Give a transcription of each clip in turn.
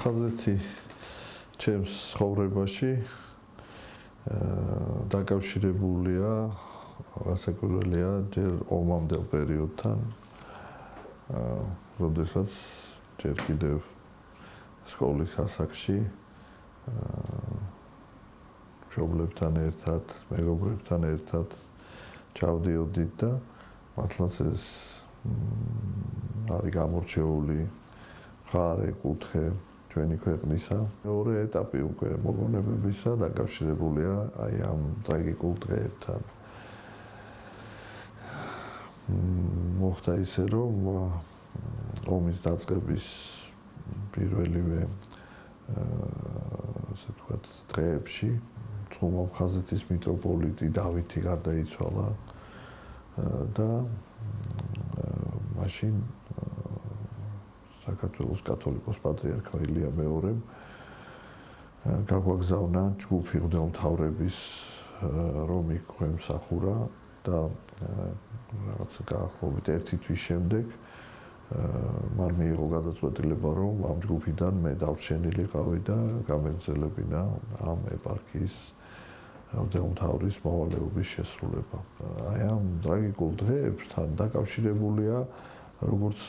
აფხაზეთი ჩემს ცხოვრებაში დაკავშირებულია რასაკვირველია ჯერ ომამდელ პერიოდთან როდესაც ჯერ კიდევ სკოლის ასაკში მშობლებთან ერთად, მეგობრებთან ერთად ჩავდიოდით და მართლაც ეს არის გამორჩეული ხარე კუთხე ჩვენი ქვეყნისა. მეორე ეტაპი უკვე მოგონებებისა დაკავშირებულია აი ამ ტრაგიკულ დღეებთან. მოხდა ისე რომ ომის დაწყების პირველივე ასე ვთქვათ დღეებში აფხაზეთის მიტროპოლიტი დავითი გარდაიცვალა და მაშინ საქართველოს კათოლიკოს პატრიარქმა ილია მეორემ გაგვაგზავნა ჯგუფი მღვდელმთავრების რომ იქ გვემსახურა და რაღაც გაახლოებით 1 თვის შემდეგ მან მიიღო გადაწყვეტილება რომ ამ ჯგუფიდან მე დავრჩენილიყავი და გამეგზელებინა ამ ეპარქიის მღვდელმთავრის მოვალეობის შესრულება. აი ამ ტრაგიკულ დღეებთან დაკავშირებულია როგორც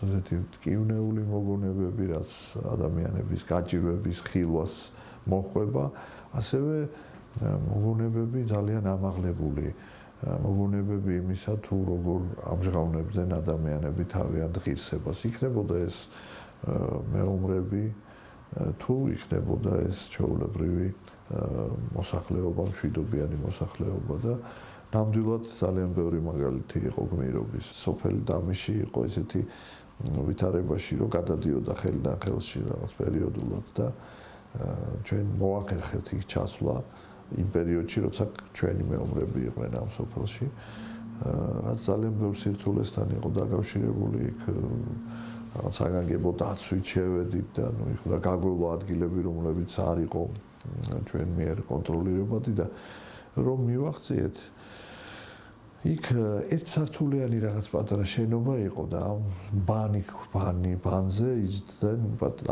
ესეთი ტკივნეული მოგონებები, რაც ადამიანების გაჭირვების ხილვას მოჰყვება, ასევე მოგონებები ძალიან ამაღლებული მოგონებები იმისა თუ როგორ ამჟღავნებდნენ ადამიანები თავიანთ ღირსებას. იქნებოდა ეს მეომრები თუ იქნებოდა ეს ჩვეულებრივი მოსახლეობა, მშვიდობიანი მოსახლეობა და ნამდვილად ძალიან ბევრი მაგალითი იყო გმირობის. სოფელი დამიში იყო ესეთი ვითარებაში, რომ გადადიოდა ხელიდან ხელში რაღაც პერიოდულად და ჩვენ მოახერხეთ იქ ჩასვლა იმ პერიოდში, როცა ჩვენი მეომრები იყვნენ ამ სოფელში, რაც ძალიან ბევრ სირთულესთან იყო დაკავშირებული. იქ რაღაც საგანგებო დაცვით შევედით და იქ გაგვევა ადგილები, რომლებიც არ იყო ჩვენ მიერ კონტროლირებადი და რომ მივახციეთ იქ ერთსართულიანი რაღაც პატარა შენობა იყო და ბანზე იჯდნენ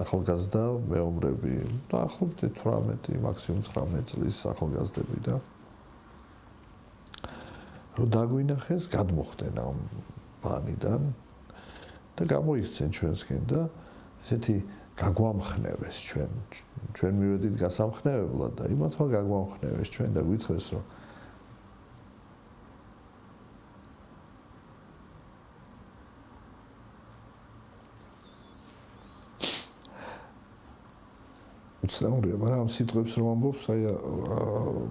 ახალგაზრდა მეომრები. დაახლოებით 18, მაქსიმუმ 19 წლის ახალგაზრდები და რომ დაგვინახეს, გადმოხდნენ ამ ბანიდან და გამოიქცენ ჩვენსკენ და ესეთი გაგვამხნევეს ჩვენ მივედით გასამხნევებლად და იმათმა გაგვამხნევეს ჩვენ და გვითხრეს რომ უცნაურია, მაგრამ ამ სიტყვებს რომ ამბობს, აი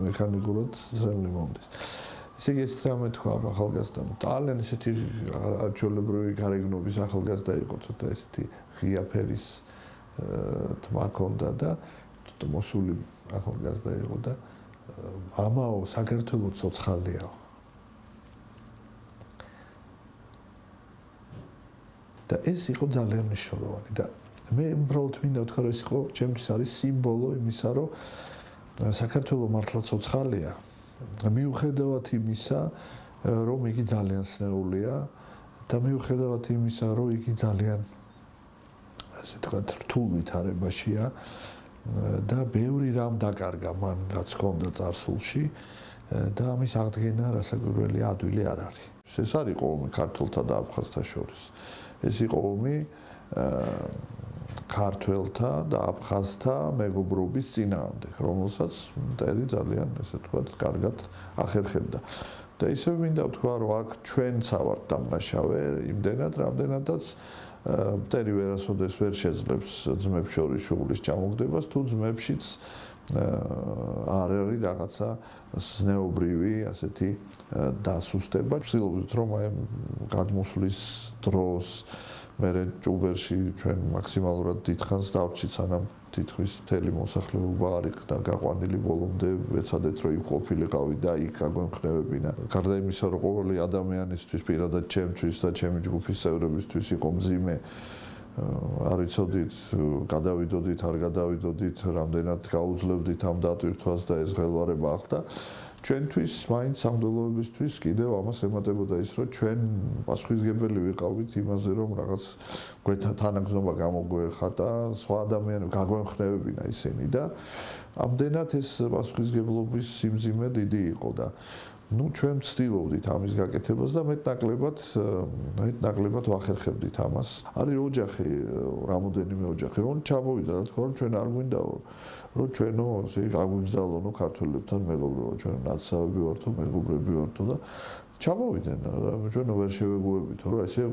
მექანიკურად ძრემლი მომდის. ესე იგი ეს რამე თქვა ახალგაზრდამ, ძალიან ესეთი არჩეულებრივი გარეგნობის ახალგაზრდა იყო, ცოტა ესეთი ღია ფერის თმა ჰქონდა და მოსული ახალგაზრდა იყო და ამაო საქართველოს ცოცხალიაო. და ეს იყო ძალიან მნიშვნელოვანი და მე უბრალოდ მინდა ვთქვა რომ ეს იყო ჩემთვის არის სიმბოლო იმისა რომ საქართველოს მართლა ცოცხალია მიუხედავად იმისა რომ იგი ძალიან სნეულია და მიუხედავად იმისა რომ იგი ძალიან ასე ვთქვათ რთულ ვითარებაშია და ბევრი რამ დაკარგა მან რაც ჰქონდა წარსულში და ამის აღდგენა რასაკვირველი ადვილი არ არის. ეს არ იყო ომი ქართველთა და აფხაზთა შორის. ეს იყო ომი ქართველთა და აფხაზთა მეგობრობის წინააღმდეგ, რომელსაც მტერი ძალიან ესე ვთქვათ, კარგად ახერხებდა. და ისევ მინდა ვთქვა, რომ აქ ჩვენც ავართ დამნაშავე, იმდენად, რამდენადაც მტერი ვერასოდეს ვერ შეძლებს ძმებს შორის შუღლის ჩამოგდებას, თუ ძმებშიც არ არის რაღაცა ზნეობრივი ასეთი დასუსტება. ვცდილობთ, რომ აი გადმოსვლის დროს მე ჭუბერში ჩვენ მაქსიმალურად დიდხანს დავრჩით, სანამ თითქმის მთელი მოსახლეობა არ იქნა გაყვანილი ბოლომდე, ვეცადეთ რომ იქ ყოფილიყავი და იქ გაგვემხნევებინა. გარდა იმისა, რომ ყოველი ადამიანისთვის, პირადად ჩემთვის და ჩემი ჯგუფის წევრებისთვის იყო მძიმე, არ ვიცოდით, გადავიდოდით, არ გადავიდოდით, რამდენად გაუძლებდით ამ დატვირთვას და ეს ღელვარება ახდა. ჩვენთვის მაინც სამდელოებისთვის კიდევ ამას ემატებოდა ის, რომ ჩვენ პასუხისმგებელი ვიყავით იმაზე, რომ რაღაც თანაგზნობა გამოგვეხატა, სხვა ადამიანები გაგვემხნევებინა ისინი და ამდენად ეს პასუხისმგებლობის სიმძიმე დიდი იყო და ჩვენ ვცდილობდით ამის გაკეთებას და მეტნაკლებად ვახერხებდით ამას. არის ოჯახი, რამოდენიმე ოჯახი, რომ ჩამოვიდა, რა თქმა უნდა, ჩვენ არ გვინდაო, რომ ჩვენო ესე გაგვიგზავნო ქართველებთან მეგობრობა, ჩვენ ნაცავები ვართო, მეგობრები ვართო და ჩამოვიდნენ, ჩვენო ვერ შევეგუებითო, რომ ესე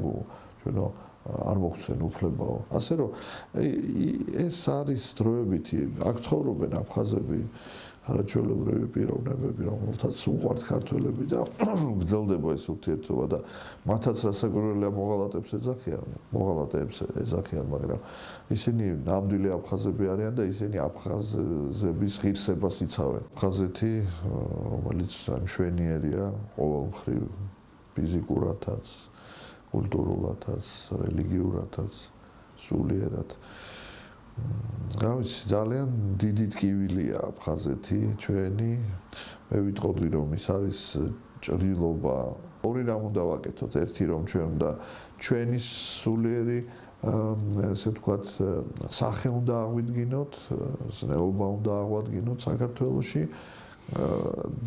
ჩვენო არ მოხსენ უფლებაო. ასე რომ ეს არის დროებითი, აქ ცხოვრობენ აფხაზები არაჩვეულებრივი პიროვნებები, რომელთაც უყვართ ქართველები და გრძელდება ეს ურთიერთობა და მათაც რასაკვირველია მოღალატეებს ეძახიან, მაგრამ ისინი ნამდვილი აფხაზები არიან და ისინი აფხაზების ღირსებას იცავენ. აფხაზეთი, რომელიც მშვენიერია ყოველ მხრივ ფიზიკურადაც, კულტურულადაც, რელიგიურადაც, სულიერად. რა ვიცი, ძალიან დიდი ტკივილია აფხაზეთი ჩვენი. მე ვიტყოდი, რომ ის არის ჭრილობა. ორი რამ უნდა ვაკეთოთ, ერთი რომ ჩვენ უნდა ჩვენი სულიერი ესე ვთქვათ, სახე უნდა აღვიდგინოთ, ზნეობა უნდა აღვადგინოთ საქართველოში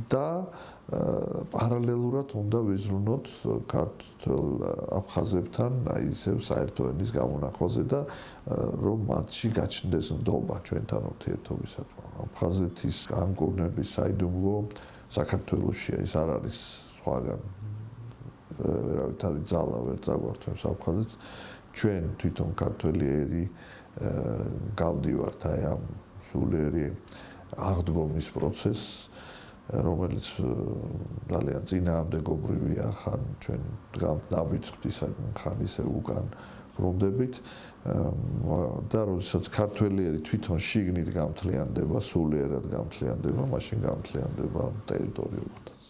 და პარალელურად უნდა ვიზრუნოთ ქართულ აფხაზებთან, აი ისევ საერთო ენის გამონახვაზე და რომ მათში გაჩნდეს ნდობა ჩვენთან ურთიერთობისათვის. აფხაზეთის განკურნების საიდუმლო საქართველოშია, ის არ არის სხვაგან. ვერავით არის ძალა ვერ წაგვართმევს აფხაზეთს. ჩვენ თვითონ ქართველი ერი გავდივართ აი ამ სულიერი აღდგომის პროცესს, რომელიც ძალიან წინააღმდეგობრივია, ხან ჩვენ ნაბიჯ ღვთისაგან, ხან ისე უკან ბრუნდებით და როდესაც ქართველი ერი თვითონ შიგნით გამთლიანდება, სულიერად გამთლიანდება, მაშინ გამთლიანდება ტერიტორიულადაც.